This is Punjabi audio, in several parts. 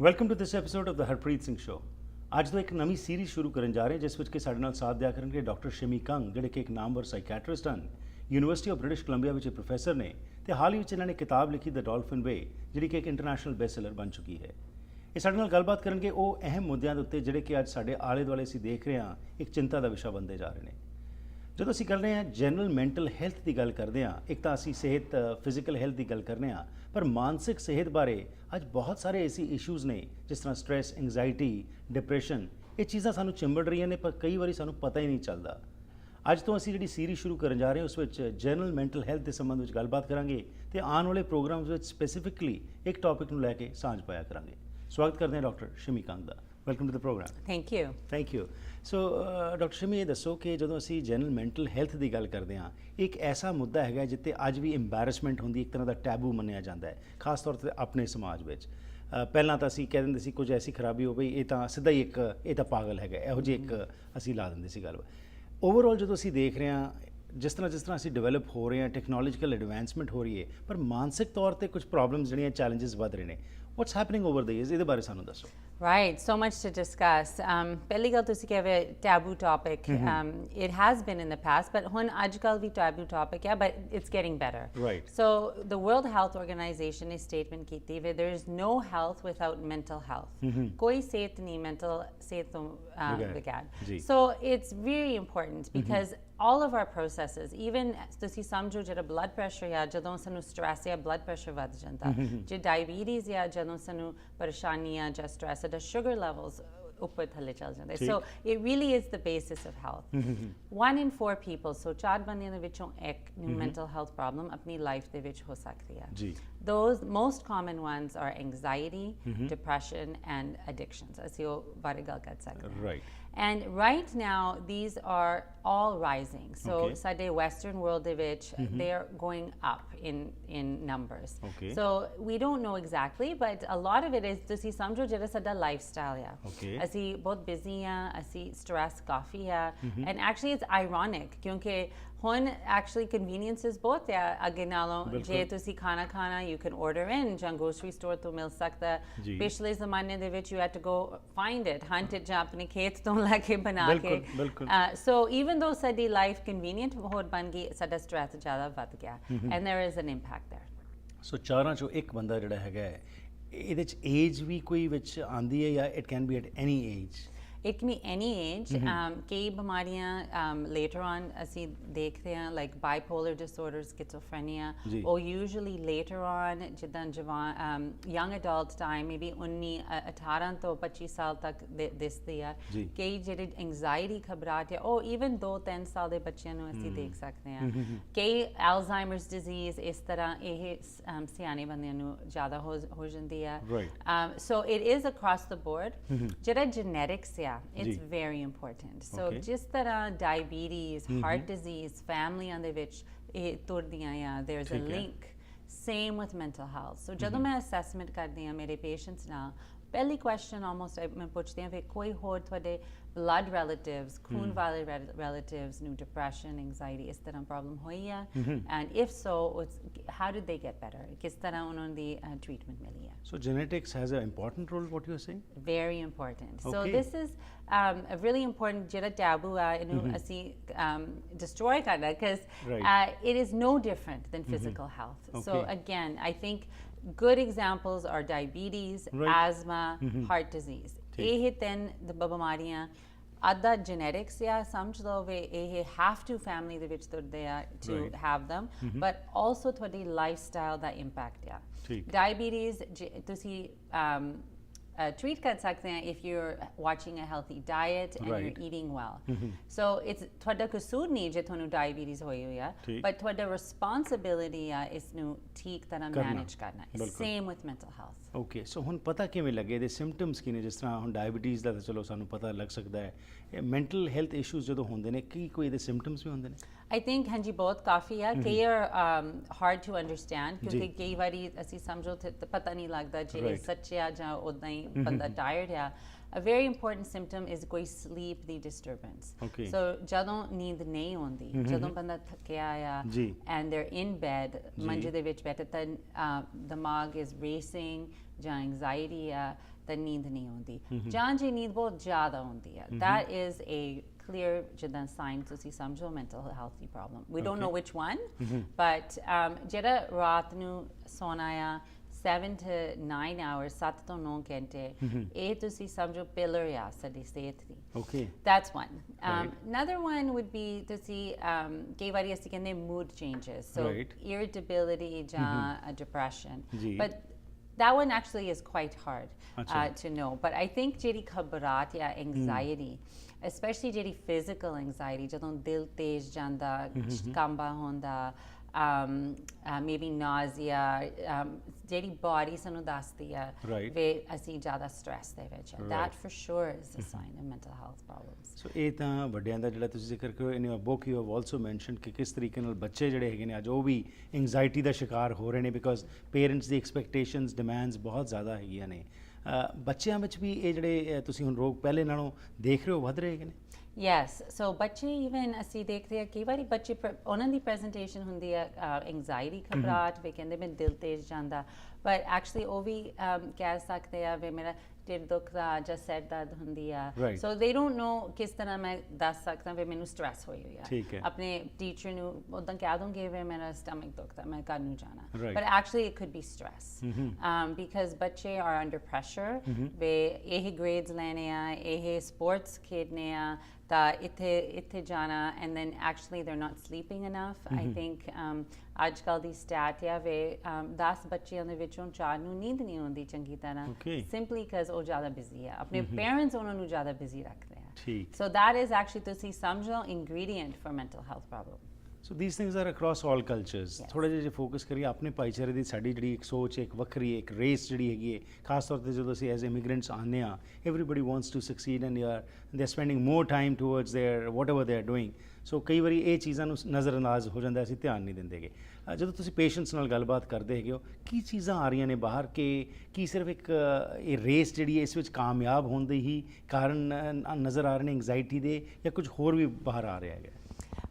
Welcome to this episode of the Harpreet Singh show. ਅੱਜ ਤੋਂ ਇੱਕ ਨਵੀਂ ਸੀਰੀਜ਼ ਸ਼ੁਰੂ ਕਰਨ ਜਾ ਰਹੇ ਜਿਸ ਵਿੱਚ ਕਿ ਸਾਡੇ ਨਾਲ ਸਾਥ ਦਿਆ ਕਰਨਗੇ ਡਾਕਟਰ ਸ਼ਮੀ ਕੰਗ, ਜਿਹੜੇ ਕਿ ਇੱਕ ਨਾਮਵਰ ਸਾਈਕੈਟਰਿਸਟ ਹਨ, ਯੂਨੀਵਰਸਿਟੀ ਆਫ ਬ੍ਰਿਟਿਸ਼ ਕੋਲੰਬੀਆ ਵਿੱਚ ਪ੍ਰੋਫੈਸਰ ਨੇ, ਤੇ ਹਾਲ ਹੀ ਵਿੱਚ ਇਹਨਾਂ ਨੇ ਕਿਤਾਬ ਲਿਖੀ ਦ ਡੋਲਫਿਨ ਵੇ, ਜਿਹੜੀ ਕਿ ਇੱਕ ਇੰਟਰਨੈਸ਼ਨਲ ਬੈਸਟਸੈਲਰ ਬਣ ਚੁੱਕੀ ਹੈ। ਇਹ ਸਾਡੇ ਨਾਲ ਗੱਲਬਾਤ ਕਰਨਗੇ ਉਹ ਅਹਿਮ ਮੁੱਦਿਆਂ ਦੇ ਉੱਤੇ ਜਿਹੜੇ ਕਿ ਅੱਜ ਸਾਡੇ ਆਲੇ ਦੁਆਲੇ ਅਸੀਂ ਦੇਖ ਰਹੇ ਹਾਂ ਇੱਕ ਚਿੰਤਾ ਦਾ ਵਿਸ਼ਾ ਬਣਦੇ ਜਾ ਰਹੇ ਨੇ। ਜਦੋਂ ਅਸੀਂ ਕਰ ਰਹੇ ਹਾਂ ਜਨਰਲ ਮੈਂਟਲ ਹੈਲਥ ਦੀ ਗੱਲ ਕਰਦੇ ਹਾਂ, ਇੱਕ ਤਾਂ ਅਸੀਂ ਸਿਹਤ ਫਿਜ਼ੀਕਲ ਹੈਲਥ ਦੀ ਗੱਲ ਕਰਨੇ ਹਾਂ, ਪਰ ਮਾਨਸਿਕ ਸਿਹਤ ਬਾਰੇ ਅੱਜ ਬਹੁਤ ਸਾਰੇ ਐਸੀ ਇਸ਼ੂਜ਼ ਨੇ ਜਿਸ ਤਰ੍ਹਾਂ ਸਟ੍ਰੈਸ, ਐਂਗਜ਼ਾਇਟੀ, ਡਿਪਰੈਸ਼ਨ। ਇਹ ਚੀਜ਼ਾਂ ਸਾਨੂੰ ਚਿੰਬੜ ਰਹੀਆਂ ਨੇ ਪਰ ਕਈ ਵਾਰੀ ਸਾਨੂੰ ਪਤਾ ਹੀ ਨਹੀਂ ਚੱਲਦਾ। ਅੱਜ ਤੋਂ ਅਸੀਂ ਜਿਹੜੀ ਸੀਰੀਜ਼ ਸ਼ੁਰੂ ਕਰਨ ਜਾ ਰਹੇ ਹਾਂ ਉਸ ਵਿੱਚ ਜਨਰਲ ਮੈਂਟਲ ਹੈਲਥ ਦੇ ਸੰਬੰਧ ਵਿੱਚ ਗੱਲਬਾਤ ਕਰਾਂਗੇ ਤੇ ਆਉਣ ਵਾਲੇ ਪ੍ਰੋਗਰਾਮਸ ਵਿੱਚ ਸਪੈਸੀਫਿਕਲੀ ਇੱਕ ਟੌਪਿਕ ਨੂੰ ਲੈ ਕੇ ਸਾਂਝ ਪਾਇਆ ਕਰਾਂਗੇ। ਸਵਾਗਤ ਕਰਦੇ ਹਾਂ ਡਾਕਟਰ ਸ਼ਮੀ ਕੰਗ ਦਾ। Welcome to the programme. Thank you. So doctor Shami, ਇਹ ਦੱਸੋ ਕਿ ਜਦੋਂ ਅਸੀਂ ਜਨਰਲ ਮੈਂਟਲ ਹੈਲਥ ਦੀ ਗੱਲ ਕਰਦੇ ਹਾਂ, ਇੱਕ ਐਸਾ ਮੁੱਦਾ ਹੈਗਾ ਜਿੱਥੇ ਅੱਜ ਵੀ ਇੰਬੈਰਸਮੈਂਟ ਹੁੰਦੀ, ਇੱਕ ਤਰ੍ਹਾਂ ਦਾ ਟੈਬੂ ਮੰਨਿਆ ਜਾਂਦਾ ਹੈ, ਖਾਸ ਤੌਰ 'ਤੇ ਆਪਣੇ ਸਮਾਜ ਵਿੱਚ। ਪਹਿਲਾਂ ਤਾਂ ਅਸੀਂ ਕਹਿ ਦਿੰਦੇ ਸੀ ਕੁਝ ਐਸੀ ਖਰਾਬੀ ਹੋ ਗਈ, ਇਹ ਤਾਂ ਸਿੱਧਾ ਹੀ ਇਹ ਤਾਂ ਪਾਗਲ ਹੈਗਾ, ਇਹੋ ਜਿਹੀ ਇੱਕ ਅਸੀਂ ਲਾ ਦਿੰਦੇ ਸੀ ਗੱਲ। ਓਵਰਆਲ ਜਦੋਂ ਅਸੀਂ ਦੇਖ ਰਹੇ ਹਾਂ ਜਿਸ ਤਰ੍ਹਾਂ ਅਸੀਂ ਡਿਵੈਲਪ ਹੋ ਰਹੇ ਹਾਂ, ਟੈਕਨੋਲੋਜੀਕਲ ਐਡਵਾਂਸਮੈਂਟ ਹੋ ਰਹੀ ਹੈ, ਪਰ ਮਾਨਸਿਕ ਤੌਰ 'ਤੇ ਕੁਝ ਪ੍ਰੋਬਲਮਸ ਜਿਹੜੀਆਂ ਚੈਲੰਜਸ ਵੱਧ ਰਹੇ ਨੇ। What's happening over the years? ਇਹਦੇ ਬਾਰੇ ਸਾਨੂੰ ਦੱਸੋ। Right, so much to discuss. ਪਹਿਲੀ ਗੱਲ ਤੁਸੀਂ ਕਿਹਾ taboo topic. It has been in the past, but ਹੁਣ ਅੱਜ ਕੱਲ੍ਹ ਵੀ taboo topic ਹੈ, but it's getting better. Right. So the World Health Organization ਨੇ statement ਕੀਤੀ ਵੀ there is no health without mental health. ਕੋਈ ਸਿਹਤ ਨਹੀਂ mental ਸਿਹਤ ਤੋਂ ਬਗੈਰ। So it's really important because all of our processes, even ਤੁਸੀਂ ਸਮਝੋ ਜਿਹੜਾ blood pressure ਜਾਂ ਜਦੋਂ ਸਾਨੂੰ stress ਜਾਂ blood pressure ਵੱਧ ਜਾਂਦਾ, ਜੇ diabetes ਜਾਂ ਜਦੋਂ ਸਾਨੂੰ ਪਰੇਸ਼ਾਨੀ ਜਾਂ stress, the sugar levels ਉੱਪਰ ਥੱਲੇ ਚੱਲ ਜਾਂਦੇ। So it really is the basis of health. 1 in 4 people, so 4 ਬੰਦਿਆਂ ਦੇ ਵਿੱਚੋਂ ਇੱਕ ਨੂੰ mental health problem ਆਪਣੀ ਲਾਈਫ ਦੇ ਵਿੱਚ ਹੋ ਸਕਦੀ ਹੈ। Those most common ones are anxiety, depression and addictions. ਅਸੀਂ ਉਹ ਬਾਰੇ ਗੱਲ ਕਰ ਸਕਦੇ ਹਾਂ। And right now, these are all rising. So, ਸਾਡੇ Western world ਦੇ ਵਿੱਚ, they are going up in numbers. So, we don't know exactly, but a lot of it is ਤੁਸੀਂ ਸਮਝੋ ਜਿਹੜਾ ਸਾਡਾ lifestyle ਆ। ਅਸੀਂ ਬਹੁਤ busy ਆ, ਅਸੀਂ stress ਕਾਫੀ ਆ, and actually it's ironic ਕਿਉਂਕਿ ਹੁਣ actually conveniences ਬਹੁਤ ਆ ਅੱਗੇ ਨਾਲੋਂ। ਜੇ ਤੁਸੀਂ ਖਾਣਾ ਖਾਣਾ, you can order in, ਜਾਂ grocery store ਤੋਂ ਮਿਲ ਸਕਦਾ। ਪਿਛਲੇ ਜ਼ਮਾਨੇ ਦੇ ਵਿੱਚ you had to go find it, hunt it, ਜਾਂ ਆਪਣੇ ਖੇਤ ਤੋਂ ਲੈ ਕੇ ਬਣਾ ਕੇ। So even though ਸਾਡੀ life convenient ਹੋਰ ਬਣ ਗਈ, ਸਾਡਾ stress ਜ਼ਿਆਦਾ ਵੱਧ ਗਿਆ, and there is an impact there. So ਚਾਰਾਂ ਚੋਂ ਇੱਕ ਬੰਦਾ ਜਿਹੜਾ ਹੈਗਾ ਇਹਦੇ 'ਚ ਏਜ ਵੀ ਕੋਈ ਵਿੱਚ ਆਉਂਦੀ ਹੈ ਜਾਂ it can be at any age? It can be any age. ਕਈ ਬਿਮਾਰੀਆਂ later on ਅਸੀਂ ਦੇਖਦੇ ਹਾਂ, like bipolar disorder, schizophrenia, or usually later on ਜਿੱਦਾਂ ਜਵਾਨ young adult time, maybe 18 ਤੋਂ 25 ਸਾਲ ਤੱਕ ਦਿਸਦੀ ਆ। ਕਈ ਜਿਹੜੇ anxiety ਘਬਰਾਹਟ ਹੈ ਉਹ even 2-3 ਸਾਲ ਦੇ ਬੱਚਿਆਂ ਨੂੰ ਅਸੀਂ ਦੇਖ ਸਕਦੇ ਹਾਂ। ਕਈ Alzheimer's disease ਇਸ ਤਰ੍ਹਾਂ ਇਹ ਸਿਆਣੇ ਬੰਦਿਆਂ ਨੂੰ ਜ਼ਿਆਦਾ ਹੋ ਜਾਂਦੀ ਆ। So it is across the board. ਜਿਹੜਾ genetics ਆ, it's very important. So ਜਿਸ ਤਰ੍ਹਾਂ diabetes, heart disease, families ਦੇ ਵਿੱਚ ਇਹ ਤੁਰਦੀਆਂ ਆ, there's a link. Same with mental health. So ਜਦੋਂ ਮੈਂ assessment ਕਰਦੀ ਹਾਂ ਮੇਰੇ patients ਨਾਲ, ਪਹਿਲੀ question almost ਮੈਂ ਪੁੱਛਦੀ ਹਾਂ ਵੀ ਕੋਈ ਹੋਰ ਤੁਹਾਡੇ blood relatives, ਖੂਨ ਵਾਲੇ relatives ਨੂੰ depression, anxiety ਇਸ ਤਰ੍ਹਾਂ problem ਹੋਈ ਆ, and if so, how did they get better? ਕਿਸ ਤਰ੍ਹਾਂ ਉਹਨਾਂ ਦੀ treatment ਮਿਲੀ ਆ? So genetics has an important role, what you're saying? Very important. So this is a really important ਜਿਹੜਾ taboo ਆ, ਇਹਨੂੰ ਅਸੀਂ destroy ਕਰਨਾ, because it is no different than physical health. So again, I think good examples are diabetes, asthma, heart disease. ਇਹ ਤਿੰਨ ਬਿਮਾਰੀਆਂ ਅੱਧਾ genetics ਆ, ਸਮਝ ਲਓ ਵੀ ਇਹ have to family ਦੇ ਵਿੱਚ ਤੁਰਦੇ ਆ to have them, but also ਤੁਹਾਡੀ lifestyle ਦਾ impact ਆ। diabetes ਤੁਸੀਂ treat ਕਰ ਸਕਦੇ ਹਾਂ if you're watching a healthy diet and you're eating well. So it's ਤੁਹਾਡਾ ਕਸੂਰ ਨਹੀਂ ਜੇ ਤੁਹਾਨੂੰ diabetes ਹੋਈ ਹੋਈ ਆ, but ਤੁਹਾਡਾ responsibility ਆ ਇਸ ਨੂੰ ਠੀਕ ਤਰ੍ਹਾਂ manage ਕਰਨਾ। Same with mental health. Okay, so ਹੁਣ ਪਤਾ ਕਿਵੇਂ ਲੱਗੇ ਇਹਦੇ symptoms ਕੀ ਨੇ? ਜਿਸ ਤਰ੍ਹਾਂ ਹੁਣ diabetes ਦਾ ਤਾਂ ਚਲੋ ਸਾਨੂੰ ਪਤਾ ਲੱਗ ਸਕਦਾ ਹੈ, ਮੈਂਟਲ ਹੈਲਥ ਇਸ਼ੂਜ਼ ਜਦੋਂ ਹੁੰਦੇ ਨੇ ਕੀ ਕੋਈ ਇਹਦੇ symptoms ਵੀ ਹੁੰਦੇ ਨੇ? I think ਹਾਂਜੀ ਬਹੁਤ ਕਾਫੀ ਆ ਕਈ ਹਾਰਡ ਟੂ ਅੰਡਰਸਟੈਂਡ ਕਿਉਂਕਿ ਕਈ ਵਾਰੀ ਅਸੀਂ ਸਮਝੋ ਤੇ ਪਤਾ ਨਹੀਂ ਲੱਗਦਾ ਜੇ ਇਹ ਸੱਚ ਆ ਜਾਂ ਉਦਾਂ ਹੀ ਬੰਦਾ ਟਾਇਰਡ ਆ A very important symptom is ਕੋਈ sleep ਦੀ disturbance. Okay. So ਜਦੋਂ ਨੀਂਦ ਨਹੀਂ ਆਉਂਦੀ ਜਦੋਂ ਬੰਦਾ ਥੱਕਿਆ ਆ and they're in bed ਮੰਜੇ ਦੇ ਵਿੱਚ ਬੈਠੇ ਤਾਂ ਦਿਮਾਗ is racing ਜਾਂ anxiety ਆ ਤਾਂ ਨੀਂਦ ਨਹੀਂ ਆਉਂਦੀ ਜਾਂ ਜੇ ਨੀਂਦ ਬਹੁਤ ਜ਼ਿਆਦਾ ਆਉਂਦੀ ਆ that is a clear ਜਿੱਦਾਂ sign ਤੁਸੀਂ ਸਮਝੋ mental health the problem. We don't know which one but ਜਿਹੜਾ ਰਾਤ ਨੂੰ ਸੌਣਾ ਆ 7 to 9 hours 7 to 9 ਘੰਟੇ ਇਹ ਤੁਸੀਂ ਸਮਝੋ ਪਿਲਰ ਆ ਸਾਡੀ ਸਿਹਤ ਦੀ okay that's one another one would be ਤੁਸੀਂ ਕਈ ਵਾਰੀ ਅਸੀਂ ਕਹਿੰਦੇ mood changes so irritability ਜਾਂ depression but that one actually is quite hard to know but I think ਜਿਹੜੀ ਘਬਰਾਹਟ ਜਾਂ anxiety especially ਜਿਹੜੀ physical anxiety ਜਦੋਂ ਦਿਲ ਤੇਜ਼ ਜਾਂਦਾ ਕੰਬਾ ਹੁੰਦਾ maybe nausea ਜਿਹੜੀ body ਸਾਨੂੰ ਦੱਸਦੀ ਆ ਵੇ ਅਸੀਂ ਜ਼ਿਆਦਾ stress ਦੇ ਵਿੱਚ that for sure is a sign of mental health problems so ਇਹ ਤਾਂ ਵੱਡਿਆਂ ਦਾ ਜਿਹੜਾ ਤੁਸੀਂ ਜ਼ਿਕਰ ਕਰੋ in your book you have also mentioned ਕਿ ਕਿਸ ਤਰੀਕੇ ਨਾਲ ਬੱਚੇ ਜਿਹੜੇ ਹੈਗੇ ਨੇ ਅੱਜ ਉਹ ਵੀ anxiety ਦਾ ਸ਼ਿਕਾਰ ਹੋ ਰਹੇ ਨੇ because parents the expectations demands ਬਹੁਤ ਜ਼ਿਆਦਾ ਹੈਗੀਆਂ ਨੇ ਬੱਚਿਆਂ ਵਿੱਚ ਵੀ ਇਹ ਜਿਹੜੇ ਤੁਸੀਂ ਹੁਣ ਰੋਗ ਪਹਿਲੇ ਨਾਲੋਂ ਦੇਖ ਰਹੇ ਹੋ ਵੱਧ ਰਹੇ ਹੈਗੇ ਨੇ Yes, so ਬੱਚੇ even ਅਸੀਂ ਦੇਖਦੇ ਆ ਕਈ ਵਾਰੀ ਬੱਚੇ ਉਹਨਾਂ ਦੀ presentation ਹੁੰਦੀ ਹੈ anxiety ਘਬਰਾਹਟ ਵੀ ਕਹਿੰਦੇ ਮੈਂ ਦਿਲ ਤੇਜ਼ ਜਾਂਦਾ but actually ਉਹ ਵੀ ਕਹਿ ਸਕਦੇ ਆ ਵੀ ਮੇਰਾ ਢਿੱਡ ਦੁਖਦਾ ਜਾਂ ਸਿਰ ਦਰਦ ਹੁੰਦੀ ਆ so they don't know ਕਿਸ ਤਰ੍ਹਾਂ ਮੈਂ ਦੱਸ ਸਕਦਾ ਵੀ ਮੈਨੂੰ stress ਹੋਈ ਆ ਆਪਣੇ ਟੀਚਰ ਨੂੰ ਉਦਾਂ ਕਹਿ ਦੂੰਗੇ ਵੀ ਮੇਰਾ stomach ਦੁਖਦਾ ਮੈਂ ਘਰ ਨੂੰ ਜਾਣਾ but actually it could be stress because ਬੱਚੇ are under pressure ਵੀ ਇਹ grades ਲੈਣੇ ਆ ਇਹ sports ਖੇਡਣੇ ਆ ਤਾਂ ਇੱਥੇ ਜਾਣਾ and then actually they're not sleeping enough I think ਅੱਜ ਕੱਲ੍ਹ ਦੀ stat ਆ ਵੀ 10 ਬੱਚਿਆਂ ਦੇ ਵਿੱਚੋਂ 4 ਨੂੰ ਨੀਂਦ ਨਹੀਂ ਆਉਂਦੀ ਚੰਗੀ ਤਰ੍ਹਾਂ simply because ਉਹ ਜ਼ਿਆਦਾ ਬਿਜ਼ੀ ਆ ਆਪਣੇ parents ਉਹਨਾਂ ਨੂੰ ਜ਼ਿਆਦਾ ਬਿਜ਼ੀ ਰੱਖਦੇ ਆ so that is actually ਤੁਸੀਂ ਸਮਝੋ ingredient for mental health problem So these things are across all cultures. ਥੋੜਾ ਜਿਹਾ ਜੇ ਫੋਕਸ ਕਰੀਏ ਆਪਣੇ ਭਾਈਚਾਰੇ ਦੀ ਸਾਡੀ ਜਿਹੜੀ ਇੱਕ ਸੋਚ ਇੱਕ ਵੱਖਰੀ ਇੱਕ ਰੇਸ ਜਿਹੜੀ ਹੈਗੀ ਹੈ ਖਾਸ ਤੌਰ 'ਤੇ ਜਦੋਂ ਅਸੀਂ ਐਜ਼ ਇਮੀਗ੍ਰੈਂਟਸ ਆਉਂਦੇ ਹਾਂ everybody wants to succeed and they are spending more time towards their whatever they are doing. ਸੋ ਕਈ ਵਾਰੀ ਇਹ ਚੀਜ਼ਾਂ ਨੂੰ ਨਜ਼ਰਅੰਦਾਜ਼ ਹੋ ਜਾਂਦਾ ਅਸੀਂ ਧਿਆਨ ਨਹੀਂ ਦਿੰਦੇ ਗੇ ਜਦੋਂ ਤੁਸੀਂ ਪੇਸ਼ੈਂਟਸ ਨਾਲ ਗੱਲਬਾਤ ਕਰਦੇ ਹੈਗੇ ਹੋ ਕੀ ਚੀਜ਼ਾਂ ਆ ਰਹੀਆਂ ਨੇ ਬਾਹਰ ਕਿ ਕੀ ਸਿਰਫ ਇੱਕ ਇਹ ਰੇਸ ਜਿਹੜੀ ਹੈ ਇਸ ਵਿੱਚ ਕਾਮਯਾਬ ਹੋਣ ਦੇ ਹੀ ਕਾਰਨ ਨਜ਼ਰ ਆ ਰਹੇ ਨੇ ਐਂਗਜ਼ਾਈਟੀ ਦੇ ਜਾਂ ਕੁਝ ਹੋਰ ਵੀ ਬਾਹਰ ਆ ਰਿਹਾ ਹੈਗਾ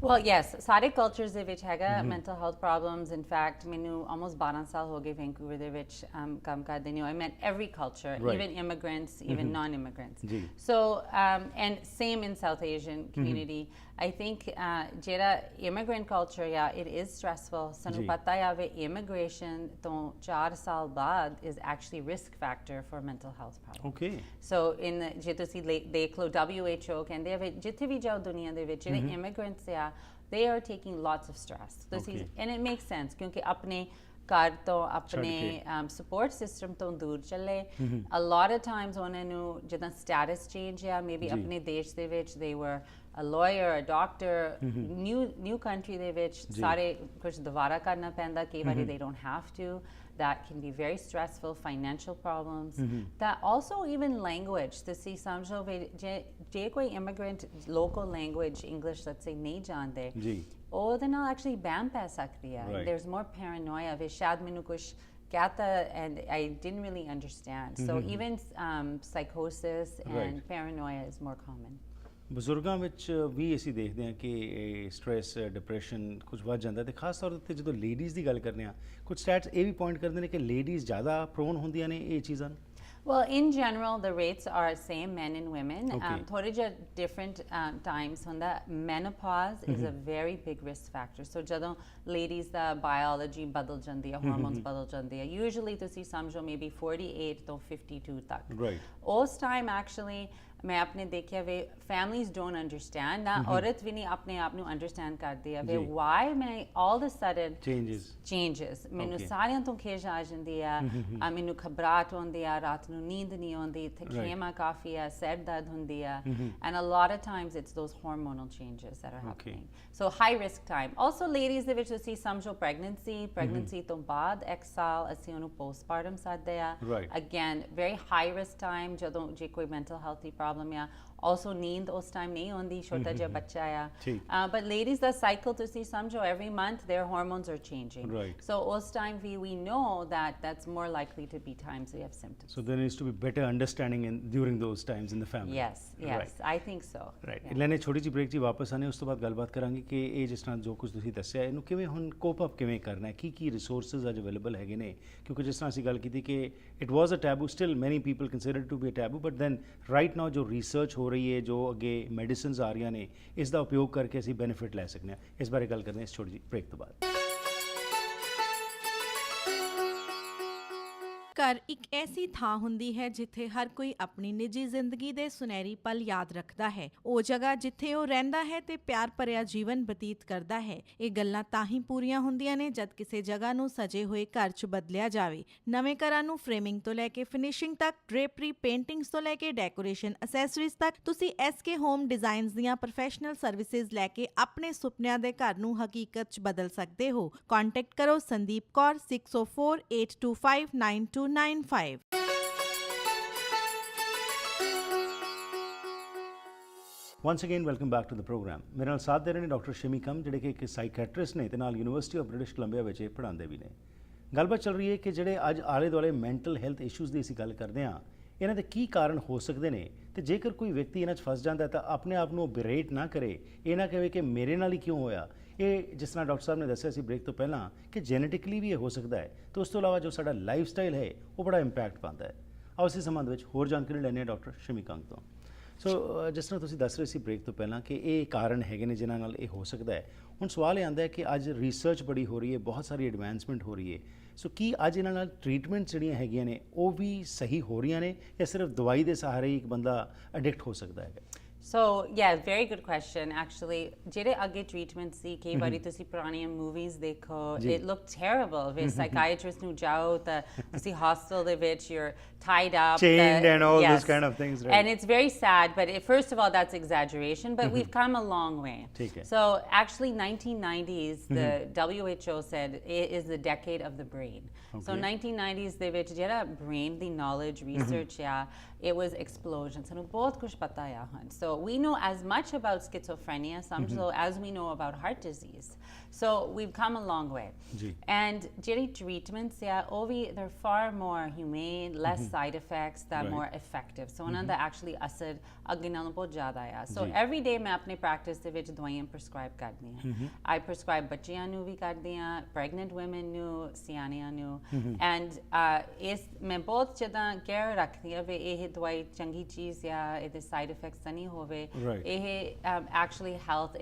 Well, yes, ਸਾਰੇ cultures ਦੇ ਵਿੱਚ ਹੈਗਾ mental health problems. In fact, ਮੈਨੂੰ almost 12 ਸਾਲ ਹੋ ਗਏ Vancouver ਦੇ ਵਿੱਚ ਕੰਮ ਕਰਦੇ ਨੇ. I met every culture, even immigrants, even non-immigrants. So, and same in South Asian community. I think ਜਿਹੜਾ immigrant culture, it is stressful. ਸਾਨੂੰ ਪਤਾ ਹੈ ਵੀ immigration ਤੋਂ 4 ਸਾਲ ਬਾਅਦ is actually risk factor for mental health problems. Okay. So, ਜੇ ਤੁਸੀਂ ਦੇਖ ਲਓ WHO ਕਹਿੰਦੇ ਆ ਜਿੱਥੇ ਵੀ ਜਾਓ ਦੁਨੀਆ ਦੇ ਵਿੱਚ ਜਿਹੜੇ immigrants ਆ they are taking lots of stress. And it makes sense ਕਿਉਂਕਿ ਆਪਣੇ ਘਰ ਤੋਂ ਆਪਣੇ support system ਤੋਂ ਦੂਰ ਚੱਲੇ a lot of times ਉਹਨਾਂ ਨੂੰ ਜਿੱਦਾਂ status change ਆ maybe ਆਪਣੇ ਦੇਸ਼ ਦੇ ਵਿੱਚ they were a lawyer, a doctor, new country ਦੇ ਵਿੱਚ ਸਾਰੇ ਕੁਝ ਦੁਬਾਰਾ ਕਰਨਾ ਪੈਂਦਾ ਕਈ ਵਾਰੀ they don't have to. That can be very stressful, financial problems. That also even language. ਤੁਸੀਂ ਸਮਝੋ ਜੇ ਕੋਈ immigrant local language, English, let's say, ਨਹੀਂ ਜਾਣਦੇ ਉਹਦੇ ਨਾਲ actually ban ਪੈ ਸਕਦੀ ਹੈ. There's more paranoia ਵੀ ਸ਼ਾਇਦ ਮੈਨੂੰ ਕੁਝ ਕਹਿਤਾ and I didn't really understand. So even psychosis and paranoia is more common. ਬਜ਼ੁਰਗਾਂ ਵਿੱਚ ਵੀ ਅਸੀਂ ਦੇਖਦੇ ਹਾਂ ਕਿ ਸਟ੍ਰੈਸ ਡਿਪਰੈਸ਼ਨ ਕੁਝ ਵੱਧ ਜਾਂਦਾ ਅਤੇ ਖਾਸ ਤੌਰ 'ਤੇ ਜਦੋਂ ਲੇਡੀਜ਼ ਦੀ ਗੱਲ ਕਰਦੇ ਹਾਂ ਕੁਝ ਸਟੈਟਸ ਇਹ ਵੀ ਪੁਆਇੰਟ ਕਰਦੇ ਨੇ ਕਿ ਲੇਡੀਜ਼ ਜ਼ਿਆਦਾ ਪ੍ਰੋਨ ਹੁੰਦੀਆਂ ਨੇ ਇਹ ਚੀਜ਼ਾਂ ਨੂੰ Well, in general, the rates are same, men and women. Thode ja different times. Hunda menopause is a very big risk factor. So, jadon ladies da biology badal jandi hai, hormones badal jandi hai. Usually, tusi samjho maybe 48 to 52 tak. Right. ਉਸ time actually, मैं अपने देखिया वे families don't understand ना औरत भी नहीं अपने आप ਨੂੰ understand करती है वे why मैं all of a sudden changes ਮੈਨੂੰ ਸਾਰਿਆਂ ਤੋਂ ਖੇਜ ਆ ਜਾਂਦੀ ਆ ਮੈਨੂੰ ਘਬਰਾਹਟ ਹੁੰਦੀ ਆ ਰਾਤ ਨੂੰ ਨੀਂਦ ਨਹੀਂ ਆਉਂਦੀ ਥਕੇਵਾਂ ਕਾਫੀ ਆ ਸਿਰ ਦਰਦ ਹੁੰਦੀ ਆ and a lot of times it's those hormonal changes that are happening so high risk time also ladies ਦੇ ਵਿੱਚ ਤੁਸੀਂ ਸਮਝੋ pregnancy ਤੋਂ ਬਾਅਦ ਇੱਕ ਸਾਲ ਅਸੀਂ ਉਹਨੂੰ postpartum ਸਾਦੇ ਆ again very high risk time ਜਦੋਂ ਜੇ ਕੋਈ mental health problem also ਨੀਂਦ ਉਸ ਟਾਈਮ ਨਹੀਂ ਆਉਂਦੀ ਛੋਟਾ ਜਿਹਾ ਬੱਚਾ ਆ ਠੀਕ। but ladies ਦਾ cycle ਤੁਸੀਂ ਸਮਝੋ every month their hormones are changing, Right. so ਉਸ time we know that that's more likely to be times we have symptoms. So there needs to be better understanding during those times in the family. yes Right. I think so. Right Yeah. ਲੈਣੇ ਛੋਟੀ ਜਿਹੀ ਬ੍ਰੇਕ 'ਚ ਵਾਪਸ ਆਨੇ ਉਸ ਤੋਂ ਬਾਅਦ ਗੱਲਬਾਤ ਕਰਾਂਗੇ ਕਿ ਇਹ ਜਿਸ ਤਰ੍ਹਾਂ ਜੋ ਕੁਝ ਤੁਸੀਂ ਦੱਸਿਆ ਇਹਨੂੰ ਕਿਵੇਂ ਹੁਣ ਕੋਪ ਅਪ ਕਿਵੇਂ ਕਰਨਾ ਹੈ ਕੀ ਰਿਸੋਰਸਸ ਅੱਜ ਅਵੇਲੇਬਲ ਹੈਗੇ ਨੇ ਕਿਉਂਕਿ ਜਿਸ ਤਰ੍ਹਾਂ ਅਸੀਂ ਗੱਲ ਕੀਤੀ ਕਿ it was a taboo still many people consider to be a taboo but then right now ਜੋ ਰਿਸਰਚ ਹੋ ਰਹੀ ਹੈ ਜੋ ਅੱਗੇ ਮੈਡੀਸਿਨਸ ਆ ਰਹੀਆਂ ਨੇ ਇਸ ਦਾ ਉਪਯੋਗ ਕਰਕੇ ਅਸੀਂ ਬੈਨੀਫਿਟ ਲੈ ਸਕਦੇ ਹਾਂ ਇਸ ਬਾਰੇ ਗੱਲ ਕਰਦੇ ਹਾਂ ਇਸ ਛੋਟੀ ਜਿਹੀ ਬ੍ਰੇਕ ਤੋਂ ਬਾਅਦ ਘਰ ਇੱਕ ਐਸੀ ਥਾਂ ਹੁੰਦੀ ਹੈ ਜਿੱਥੇ ਹਰ ਕੋਈ ਆਪਣੀ ਨਿੱਜੀ ਜ਼ਿੰਦਗੀ ਦੇ ਸੁਨਹਿਰੀ ਪਲ ਯਾਦ ਰੱਖਦਾ ਹੈ। ਉਹ ਜਗ੍ਹਾ ਜਿੱਥੇ ਉਹ ਰਹਿੰਦਾ ਹੈ ਤੇ ਪਿਆਰ ਭਰਿਆ ਜੀਵਨ ਬਤੀਤ ਕਰਦਾ ਹੈ। ਇਹ ਗੱਲਾਂ ਤਾਂ ਹੀ ਪੂਰੀਆਂ ਹੁੰਦੀਆਂ ਨੇ ਜਦ ਕਿਸੇ ਜਗ੍ਹਾ ਨੂੰ ਸਜੇ ਹੋਏ ਘਰ 'ਚ ਬਦਲਿਆ ਜਾਵੇ। ਨਵੇਂ ਘਰਾਂ ਨੂੰ ਫਰੇਮਿੰਗ ਤੋਂ ਲੈ ਕੇ ਫਿਨਿਸ਼ਿੰਗ ਤੱਕ, ਡ੍ਰੇਪਰੀ, ਪੇਂਟਿੰਗਸ ਤੋਂ ਲੈ ਕੇ ਡੈਕੋਰੇਸ਼ਨ ਐਸੈਸਰੀਜ਼ ਤੱਕ ਤੁਸੀਂ SK ਹੋਮ ਡਿਜ਼ਾਈਨਸ ਦੀਆਂ ਪ੍ਰੋਫੈਸ਼ਨਲ ਸਰਵਿਸਿਜ਼ ਲੈ ਕੇ ਆਪਣੇ ਸੁਪਨਿਆਂ ਦੇ ਘਰ ਨੂੰ ਹਕੀਕਤ 'ਚ ਬਦਲ ਸਕਦੇ ਹੋ। ਕੰਟੈਕਟ ਕਰੋ Sandeep Kaur 6048259295। Once again welcome back to the programme ਮੇਰੇ ਨਾਲ ਸਾਥ ਦੇ ਰਹੇ ਨੇ ਡਾਕਟਰ ਸ਼ਮੀ ਕੰਗ ਜਿਹੜੇ ਕਿ ਇੱਕ ਸਾਈਕੈਟਰਿਸਟ ਨੇ ਤੇ ਨਾਲ ਯੂਨੀਵਰਸਿਟੀ ਆਫ ਬ੍ਰਿਟਿਸ਼ ਕੋਲੰਬੀਆ ਵਿੱਚ ਇਹ ਪੜ੍ਹਾਉਂਦੇ ਵੀ ਨੇ ਗੱਲਬਾਤ ਚੱਲ ਰਹੀ ਹੈ ਕਿ ਜਿਹੜੇ ਅੱਜ ਆਲੇ ਦੁਆਲੇ ਮੈਂਟਲ ਹੈਲਥ ਇਸ਼ੂਜ਼ ਦੀ ਅਸੀਂ ਗੱਲ ਕਰਦੇ ਹਾਂ ਇਹਨਾਂ ਦੇ ਕੀ ਕਾਰਨ ਹੋ ਸਕਦੇ ਨੇ ਤੇ ਜੇਕਰ ਕੋਈ ਵਿਅਕਤੀ ਇਹਨਾਂ 'ਚ ਫਸ ਜਾਂਦਾ ਤਾਂ ਆਪਣੇ ਆਪ ਨੂੰ ਬਰੇਟ ਨਾ ਕਰੇ ਇਹ ਨਾ ਕਹੇ ਕਿ ਮੇਰੇ ਨਾਲ ਹੀ ਕਿਉਂ ਹੋਇਆ ਇਹ ਜਿਸ ਤਰ੍ਹਾਂ ਡਾਕਟਰ ਸਾਹਿਬ ਨੇ ਦੱਸਿਆ ਸੀ ਬ੍ਰੇਕ ਤੋਂ ਪਹਿਲਾਂ ਕਿ ਜੈਨੇਟਿਕਲੀ ਵੀ ਇਹ ਹੋ ਸਕਦਾ ਹੈ ਤੇ ਉਸ ਤੋਂ ਇਲਾਵਾ ਜੋ ਸਾਡਾ ਲਾਈਫ ਸਟਾਈਲ ਹੈ ਉਹ ਬੜਾ ਇੰਪੈਕਟ ਪਾਉਂਦਾ ਹੈ ਆਓ ਇਸੇ ਸੰਬੰਧ ਵਿੱਚ ਹੋਰ ਜਾਣਕਾਰੀ ਲੈਂਦੇ ਹਾਂ ਡਾਕਟਰ ਸ਼ਮੀ ਕੰਗ ਤੋਂ ਸੋ ਜਿਸ ਤਰ੍ਹਾਂ ਤੁਸੀਂ ਦੱਸ ਰਹੇ ਸੀ ਬ੍ਰੇਕ ਤੋਂ ਪਹਿਲਾਂ ਕਿ ਇਹ ਕਾਰਨ ਹੈਗੇ ਨੇ ਜਿਨ੍ਹਾਂ ਨਾਲ ਇਹ ਹੋ ਸਕਦਾ ਹੈ ਹੁਣ ਸਵਾਲ ਇਹ ਆਉਂਦਾ ਹੈ ਕਿ ਅੱਜ ਰਿਸਰਚ ਬੜੀ ਹੋ ਰਹੀ ਹੈ ਬਹੁਤ ਸਾਰੀ ਐਡਵਾਂਸਮੈਂਟ ਹੋ ਰਹੀ ਹੈ ਸੋ ਕੀ ਅੱਜ ਇਹਨਾਂ ਨਾਲ ਟ੍ਰੀਟਮੈਂਟ ਜਿਹੜੀਆਂ ਹੈਗੀਆਂ ਨੇ ਉਹ ਵੀ ਸਹੀ ਹੋ ਰਹੀਆਂ ਨੇ ਜਾਂ ਸਿਰਫ ਦਵਾਈ ਦੇ ਸਹਾਰੇ ਹੀ ਇੱਕ ਬੰਦਾ ਐਡਿਕਟ ਹੋ ਸਕਦਾ ਹੈ So yeah, very good question. Actually, ਜਿਹੜੇ ਅੱਗੇ treatment ਸੀ ਕਈ ਵਾਰੀ ਤੁਸੀਂ ਪੁਰਾਣੀਆਂ movies ਦੇਖੋ it looked terrible ਫਿਰ psychiatrist ਨੂੰ ਜਾਓ ਤਾਂ ਤੁਸੀਂ hospital ਦੇ ਵਿੱਚ you're tied up chained and all those kind of things, right? And it's very sad, but first of all that's exaggeration, but we've come a long way. ਠੀਕ ਹੈ So actually 1990s the WHO said it is the decade of the brain. So 1990s ਦੇ ਵਿੱਚ ਜਿਹੜਾ brain the knowledge research it was explosion. ਸਾਨੂੰ ਬਹੁਤ ਕੁਝ ਪਤਾ ਆ ਹੁਣ so we know as much about schizophrenia ਸਮਝੋ as we know about heart disease. So we've come a long way. And ਜਿਹੜੀ treatments ਉਹ ਵੀ they're far more humane, less side effects, that more effective. So ਉਹਨਾਂ ਦਾ actually ਅਸਰ ਅੱਗੇ ਨਾਲੋਂ ਬਹੁਤ ਜ਼ਿਆਦਾ ਆ so every day ਮੈਂ ਆਪਣੇ practice ਦੇ ਵਿੱਚ ਦਵਾਈਆਂ prescribe ਕਰਦੀ ਹਾਂ I prescribe ਬੱਚਿਆਂ ਨੂੰ ਵੀ ਕਰਦੀ ਹਾਂ pregnant women ਨੂੰ ਸਿਆਣਿਆਂ ਨੂੰ and ਇਸ ਮੈਂ ਬਹੁਤ ਜ਼ਿਆਦਾ care ਰੱਖਦੀ ਹਾਂ ਵੀ ਇਹ ਦਵਾਈ ਚੰਗੀ ਚੀਜ਼ ਆ ਇਹਦੇ ਸਾਈਡ ਇਫੈਕਟਸ ਤਾਂ ਨਹੀਂ ਹੋਵੇ ਇਹ actually health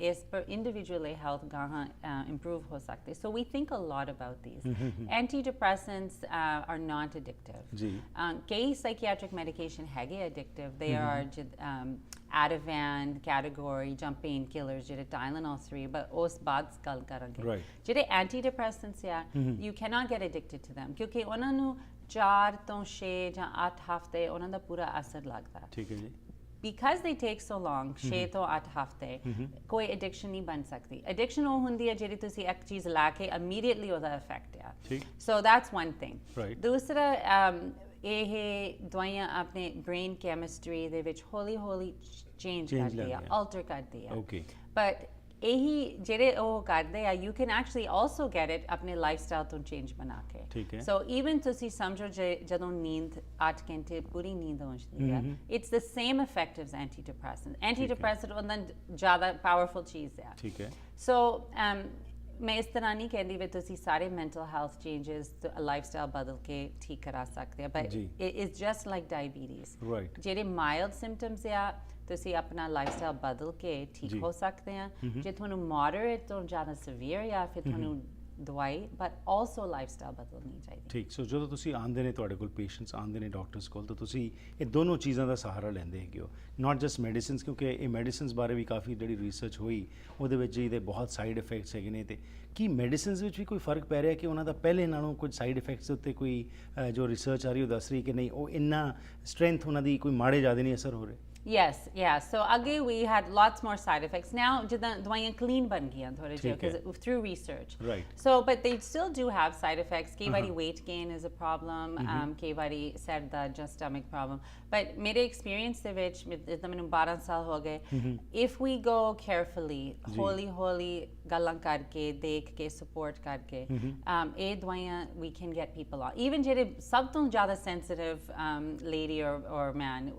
is per individually health ਗਾਹਾਂ improve ਹੋ ਸਕਦੇ so we think a lot about these antidepressants are not addictive ਕਈ psychiatric medication ਹੈਗੇ addictive they are Ativan category ਜਾਂ pain killers ਜਿਹੜੇ Tylenol 3 but ਉਸ ਬਾਅਦ ਗੱਲ ਕਰਾਂਗੇ ਜਿਹੜੇ antidepressants ਆ you cannot get addicted to them ਕਿਉਂਕਿ ਉਹਨਾਂ ਨੂੰ 4 ਤੋਂ 6 ਜਾਂ 8 ਹਫ਼ਤੇ ਉਹਨਾਂ ਦਾ ਪੂਰਾ ਅਸਰ ਲੱਗਦਾ ਠੀਕ ਹੈ ਜੀ because they take so long 6 ਤੋਂ 8 ਹਫ਼ਤੇ ਕੋਈ ਐਡਿਕਸ਼ਨ ਨਹੀਂ ਬਣ ਸਕਦੀ ਐਡਿਕਸ਼ਨ ਉਹ ਹੁੰਦੀ ਹੈ ਜਿਹੜੀ ਤੁਸੀਂ ਇੱਕ ਚੀਜ਼ ਲਾ ਕੇ immediately ਉਹਦਾ ਇਫੈਕਟ ਆ so that's one thing ਦੂਸਰਾ ਇਹ ਦਵਾਈਆਂ ਆਪਣੇ ਬ੍ਰੇਨ ਕੈਮਿਸਟਰੀ ਦੇ ਵਿੱਚ ਹੌਲੀ ਹੌਲੀ ਚੇਂਜ ਕਰਦੀ ਆ ਆਲਟਰ ਕਰਦੀ ਆ but ਇਹੀ ਜਿਹੜੇ ਉਹ ਕਰਦੇ ਆ you can actually also get it ਆਪਣੇ ਲਾਈਫਸਟਾਈਲ ਤੋਂ ਚੇਂਜ ਬਣਾ ਕੇ so even ਤੁਸੀਂ ਸਮਝੋ ਜਦੋਂ ਨੀਂਦ 8 ਘੰਟੇ ਪੂਰੀ ਨੀਂਦ ਆਉਂਦੀ ਆ it's the same effect as antidepressant ਉਹਨਾਂ ਜ਼ਿਆਦਾ ਪਾਵਰਫੁਲ ਚੀਜ਼ ਆ so ਮੈਂ ਇਸ ਤਰ੍ਹਾਂ ਨਹੀਂ ਕਹਿੰਦੀ ਵੀ ਤੁਸੀਂ ਸਾਰੇ ਮੈਂਟਲ ਹੈਲਥ ਚੇਂਜਸ ਲਾਈਫਸਟਾਈਲ ਬਦਲ ਕੇ ਠੀਕ ਕਰਾ ਸਕਦੇ ਆ but it is just like diabetes ਜਿਹੜੇ ਮਾਈਲਡ ਸਿੰਪਟਮਸ ਆ ਤੁਸੀਂ ਆਪਣਾ ਲਾਈਫਸਟਾਈਲ ਬਦਲ ਕੇ ਠੀਕ ਹੋ ਸਕਦੇ ਆ ਜੇ ਤੁਹਾਨੂੰ ਮੋਡਰੇਟ ਤੋਂ ਜ਼ਿਆਦਾ ਸੀਵੀਅਰ ਜਾਂ ਫਿਰ ਤੁਹਾਨੂੰ ਦਵਾਈ ਬਟ ਆਲਸੋ ਲਾਈਫਸਟਾਈਲ ਬਦਲਣੀ ਚਾਹੀਦੀ ਠੀਕ ਸੋ ਜਦੋਂ ਤੁਸੀਂ ਆਉਂਦੇ ਨੇ ਤੁਹਾਡੇ ਕੋਲ ਪੇਸ਼ੈਂਟਸ ਆਉਂਦੇ ਨੇ ਡਾਕਟਰਸ ਕੋਲ ਤਾਂ ਤੁਸੀਂ ਇਹ ਦੋਨੋਂ ਚੀਜ਼ਾਂ ਦਾ ਸਹਾਰਾ ਲੈਂਦੇ ਹੈਗੇ ਹੋ ਨਾਟ ਜਸਟ ਮੈਡੀਸਿਨਸ ਕਿਉਂਕਿ ਇਹ ਮੈਡੀਸਿਨਸ ਬਾਰੇ ਵੀ ਕਾਫੀ ਜਿਹੜੀ ਰਿਸਰਚ ਹੋਈ ਉਹਦੇ ਵਿੱਚ ਇਹਦੇ ਬਹੁਤ ਸਾਈਡ ਇਫੈਕਟਸ ਹੈਗੇ ਨੇ ਤੇ ਕੀ ਮੈਡੀਸਿਨਸ ਵਿੱਚ ਵੀ ਕੋਈ ਫਰਕ ਪੈ ਰਿਹਾ ਕਿ ਉਹਨਾਂ ਦਾ ਪਹਿਲੇ ਨਾਲੋਂ ਕੁਝ ਸਾਈਡ ਇਫੈਕਟਸ ਦੇ ਉੱਤੇ ਕੋਈ ਜੋ ਰਿਸਰਚ ਆ ਰਹੀ ਉਹ ਦੱਸ ਰਹੀ ਕਿ ਨਹੀਂ ਉਹ ਇੰਨਾ ਸਟਰੈਂਥ ਉਹਨਾਂ ਦੀ ਕੋਈ ਮਾੜੇ ਜ਼ਿਆਦਾ ਨਹੀਂ ਅਸਰ ਹੋ ਰਹੇ Yes, yeah. So again, we had lots more side effects. Now, ਜਿੱਦਾਂ ਦਵਾਈਆਂ clean ਬਣ ਗਈਆਂ ਥੋੜੇ ਜਿਹੇ ਠੀਕ ਹੈ। because through research. Right. So, but they still do have side effects. ਕਈ ਵਾਰੀ weight gain is a problem. ਕਈ ਵਾਰੀ ਸਿਰ ਦਾ just stomach problem. But ਮੇਰੇ experience ਦੇ ਵਿੱਚ ਜਿੱਦਾਂ ਮੈਨੂੰ 12 ਸਾਲ ਹੋ ਗਏ, if we go carefully, ਹੌਲੀ ਗੱਲਾਂ ਕਰਕੇ ਦੇਖ ਕੇ support ਕਰਕੇ, ਇਹ ਦਵਾਈਆਂ we can get people on. Even ਜਿਹੜੇ ਸਭ ਤੋਂ ਜ਼ਿਆਦਾ sensitive lady or man,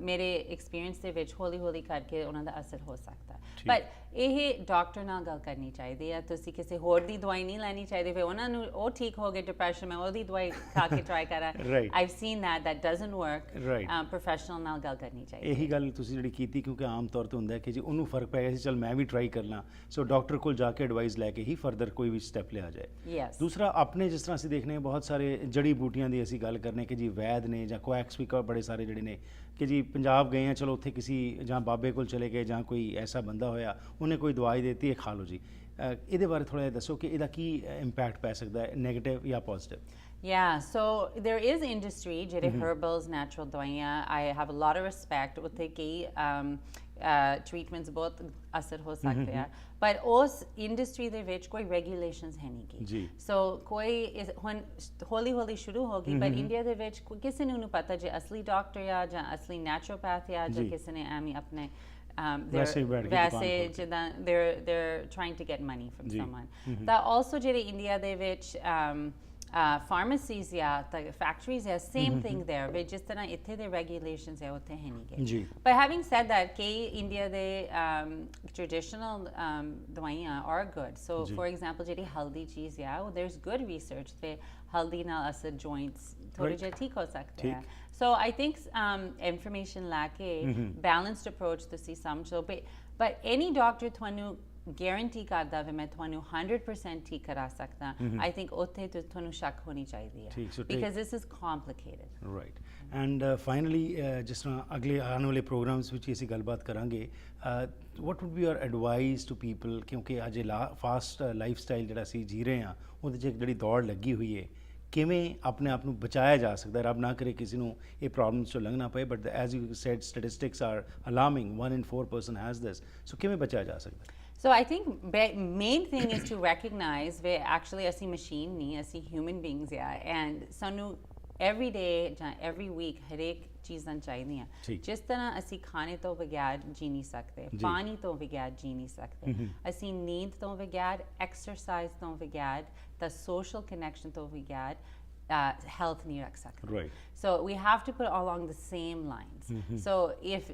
ਮੇਰੇ experience ਦੇ ਵਿੱਚ ਹੌਲੀ ਕਰਕੇ ਉਹਨਾਂ ਦਾ ਅਸਰ ਹੋ ਸਕਦਾ। But ਇਹ ਡਾਕਟਰ ਨਾਲ ਗੱਲ ਕਰਨੀ ਚਾਹੀਦੀ ਹੈ। ਤੁਸੀਂ ਕਿਸੇ ਹੋਰ ਦੀ ਦਵਾਈ ਨਹੀਂ ਲੈਣੀ ਚਾਹੀਦੀ। ਫਿਰ ਉਹਨਾਂ ਨੂੰ ਉਹ ਠੀਕ ਹੋ ਗਏ ਡਿਪਰੈਸ਼ਨ ਮੈਂ ਉਹਦੀ ਦਵਾਈ ਖਾ ਕੇ ਟਰਾਈ ਕਰਾਂ। I've seen that doesn't work. Professional ਨਾਲ ਗੱਲ ਕਰਨੀ ਚਾਹੀਦੀ। ਇਹੀ ਗੱਲ ਤੁਸੀਂ ਜਿਹੜੀ ਕੀਤੀ ਕਿਉਂਕਿ ਆਮ ਤੌਰ ਤੇ ਹੁੰਦਾ ਹੈ ਕਿ ਜੀ ਉਹਨੂੰ ਫਰਕ ਪੈ ਗਿਆ ਸੀ ਚਲ ਮੈਂ ਵੀ ਟਰਾਈ ਕਰ ਲਾਂ, ਸੋ ਡਾਕਟਰ ਕੋਲ ਜਾ ਕੇ ਐਡਵਾਈਸ ਲੈ ਕੇ ਹੀ ਫਰਦਰ ਕੋਈ ਵੀ ਸਟੈਪ ਲਿਆ ਜਾਏ। Yes. ਦੂਸਰਾ ਆਪਣੇ ਜਿਸ ਤਰ੍ਹਾਂ ਅਸੀਂ ਦੇਖਦੇ ਹਾਂ ਬਹੁਤ ਸਾਰੇ ਜੜੀ ਬੂਟੀਆਂ ਦੀ ਅਸੀਂ ਗੱਲ ਕਰਨੇ ਕਿ ਜੀ ਵੈਦ ਨੇ ਜਾਂ ਕੁਐਕਸ ਵੀ ਬੜੇ ਸਾਰੇ ਜਿਹੜੇ ਨੇ ਕਿ ਜੀ ਪੰਜਾਬ ਗਏ ਆ ਚਲੋ ਉੱਥੇ ਕਿਸੇ ਜਾਂ ਬਾਬੇ ਕੋਲ ਚਲੇ ਗਏ ਜਾਂ ਕੋਈ ਐਸਾ ਬੰਦਾ ਹੋਇਆ ਉਹਨੇ ਕੋਈ ਦਵਾਈ ਦਿੱਤੀ ਹੈ ਖਾ ਲਓ ਜੀ। ਇਹਦੇ ਬਾਰੇ ਥੋੜ੍ਹਾ ਜਿਹਾ ਦੱਸੋ ਕਿ ਇਹਦਾ ਕੀ ਇੰਪੈਕਟ ਪੈ ਸਕਦਾ ਹੈ ਨੈਗੇਟਿਵ ਜਾਂ positive. Yeah, so there is industry, ਜਿਹੜੇ herbals, natural ਦਵਾਈਆਂ, I have a lot of respect, ਉੱਥੇ ਕਈ treatments ਬਹੁਤ ਅਸਰ ਹੋ ਸਕਦੇ ਆ, but ਉਸ ਇੰਡਸਟਰੀ ਦੇ ਵਿੱਚ ਕੋਈ regulations ਹੈ ਨਹੀਂ ਗੀ। So ਕੋਈ ਹੁਣ ਹੌਲੀ ਸ਼ੁਰੂ ਹੋ ਗਈ, but ਇੰਡੀਆ ਦੇ ਵਿੱਚ ਕਿਸੇ ਨੂੰ ਨਹੀਂ ਪਤਾ ਜੇ ਅਸਲੀ ਡਾਕਟਰ ਆ ਜਾਂ ਅਸਲੀ ਨੈਚੁਰੋਪੈਥ ਆ ਜਾਂ ਕਿਸੇ ਨੇ ਐਵੇਂ ਆਪਣੇ ਵੈਸੇ ਜਿੱਦਾਂ they're trying to get money from someone। ਤਾਂ also ਜਿਹੜੇ ਇੰਡੀਆ ਦੇ ਵਿੱਚ pharmacies ਜਾਂ factories ਹੈ same thing there, ਵੀ ਜਿਸ ਤਰ੍ਹਾਂ ਇੱਥੇ ਦੇ regulations ਹੈ ਉੱਥੇ ਹੈ ਨਹੀਂ ਗੇ। But having said that, ਕਈ ਇੰਡੀਆ ਦੇ traditional ਦਵਾਈਆਂ are good. So for example ਜਿਹੜੀ ਹਲਦੀ ਚੀਜ਼ ਆ there's good research ਤੇ ਹਲਦੀ ਨਾਲ ਅਸਰ joints ਥੋੜੇ ਜਿਹੇ ਠੀਕ ਹੋ ਸਕਦੇ ਆ। So I think information ਲੈ ਕੇ balanced approach ਤੁਸੀਂ ਸਮਝੋ, but any doctor ਤੁਹਾਨੂੰ guarantee ਕਰਦਾ ਵੀ ਮੈਂ ਤੁਹਾਨੂੰ 100% ਠੀਕ ਕਰਾ ਸਕਦਾ, I think ਉੱਥੇ ਤੁਹਾਨੂੰ ਸ਼ੱਕ ਹੋਣੀ ਚਾਹੀਦੀ ਹੈ because this is complicated. Right. And finally, ਜਿਸ ਤਰ੍ਹਾਂ ਅਗਲੇ ਆਉਣ ਵਾਲੇ ਪ੍ਰੋਗਰਾਮਸ ਵਿੱਚ ਅਸੀਂ ਗੱਲਬਾਤ ਕਰਾਂਗੇ, what would be your advice to people ਕਿਉਂਕਿ ਅੱਜ ਫਾਸਟ ਲਾਈਫ ਸਟਾਈਲ ਜਿਹੜਾ ਅਸੀਂ ਜੀ ਰਹੇ ਹਾਂ ਉਹਦੇ 'ਚ ਜਿਹੜੀ ਦੌੜ ਲੱਗੀ ਹੋਈ ਹੈ, ਕਿਵੇਂ ਆਪਣੇ ਆਪ ਨੂੰ ਬਚਾਇਆ ਜਾ ਸਕਦਾ। ਰੱਬ ਨਾ ਕਰੇ ਕਿਸੇ ਨੂੰ ਇਹ ਪ੍ਰੋਬਲਮਸ 'ਚੋਂ ਲੰਘਣਾ ਪਏ, but as you said statistics are alarming, 1 in 4 person has this, so ਕਿਵੇਂ ਬਚਾਇਆ ਜਾ ਸਕਦਾ। So I think main thing is to recognize that actually ਅਸੀਂ machine ਨਹੀਂ, ਅਸੀਂ human beings ਆ, and ਸਾਨੂੰ every day ਜਾਂ every week ਹਰੇਕ ਚੀਜ਼ਾਂ ਚਾਹੀਦੀਆਂ। ਜਿਸ ਤਰ੍ਹਾਂ ਅਸੀਂ ਖਾਣੇ ਤੋਂ ਬਗੈਰ ਜੀ ਨਹੀਂ ਸਕਦੇ, ਪਾਣੀ ਤੋਂ ਬਗੈਰ ਜੀ ਨਹੀਂ ਸਕਦੇ, ਅਸੀਂ ਨੀਂਦ ਤੋਂ ਬਗੈਰ, ਐਕਸਰਸਾਈਜ਼ ਤੋਂ ਬਗੈਰ, ਤਾਂ social connection ਤੋਂ ਬਗੈਰ health ਨਹੀਂ ਰੱਖ ਸਕਦੇ। So we have to put along the same lines. So if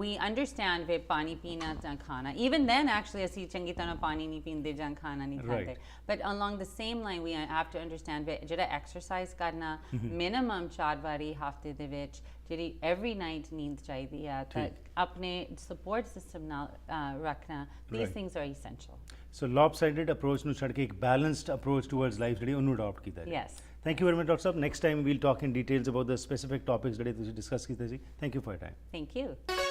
we understand that ਪਾਣੀ ਪੀਣਾ ਜਾਂ ਖਾਣਾ, even then actually ਅਸੀਂ ਚੰਗੀ ਤਰ੍ਹਾਂ ਪਾਣੀ ਨਹੀਂ ਪੀਂਦੇ ਜਾਂ ਖਾਣਾ ਨਹੀਂ ਖਾਂਦੇ, but along the same line we have to understand that ਜਿਹੜਾ exercise ਕਰਨਾ minimum 4 ਵਾਰੀ ਹਫਤੇ ਦੇ ਵਿੱਚ, ਜਿਹੜੀ every night ਨੀਂਦ ਚਾਹੀਦੀ ਆ, ਤਾਂ ਆਪਣੇ support system ਨਾਲ ਰੱਖਣਾ, these things are essential. So lopsided approach ਨੂੰ ਛੱਡ ਕੇ ਇੱਕ balanced approach towards life ਜਿਹੜੀ ਉਹਨੂੰ adopt ਕੀਤਾ ਜਾਏ। Yes. Thank you very much, Dr. Sahab. Next time we'll talk in details about the specific topics that we discussed. Thank you for your time. Thank you.